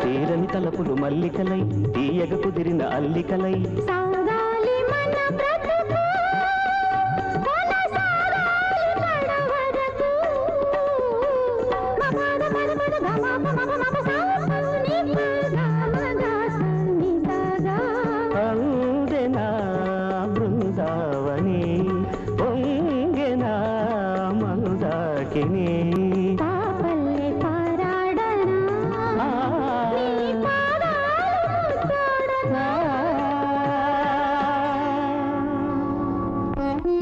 తీరని తలపులు మల్లికలై తీయగ కుదిరిన అల్లికలై సాగాలి మన బ్రతుకు కొనసాగాలి పడవరకు మమద మమద గమ మమ సాని పగమగ సని సగా అందేనా బృందావని పొంగెనా మందాకిని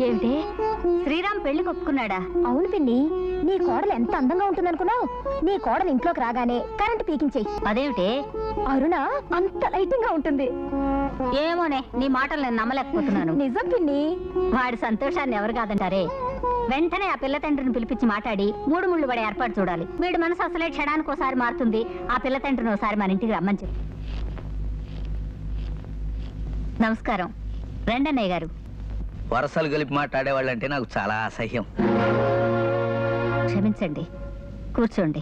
ఏమిటే శ్రీరామ్ పెళ్లి ఒప్పుకున్నాడా? అవును పిన్ని, నీ కోడలు ఎంత అందంగా ఉంటుందనుకున్నావు? నీ కోడలు ఇంట్లోకి రాగానే కరెంటు పీకించేయి. అదేమిటే? అరుణ అంత లైటింగ్ గా ఉంటుంది. ఏమోనే, నీ మాటలు నేను నమ్మలేకపోతున్నాను. నిజం పిన్ని. వాడి సంతోషాన్ని ఎవరు కాదంటారే. వెంటనే ఆ పిల్ల తండ్రిని పిలిపించి మాట్లాడి 3 ముళ్ళు పడే ఏర్పాటు చూడాలి. వీడి మనసు అసలే క్షణానికి ఒకసారి మారుతుంది. ఆ పిల్ల తండ్రిని ఒకసారి మన ఇంటికి రమ్మని చెప్పు. నమస్కారం. రెండన్నయ్య గారు. వరసలు కలిపి మాట్లాడేవాళ్ళంటే నాకు చాలా అసహ్యం. క్షమించండి, కూర్చోండి.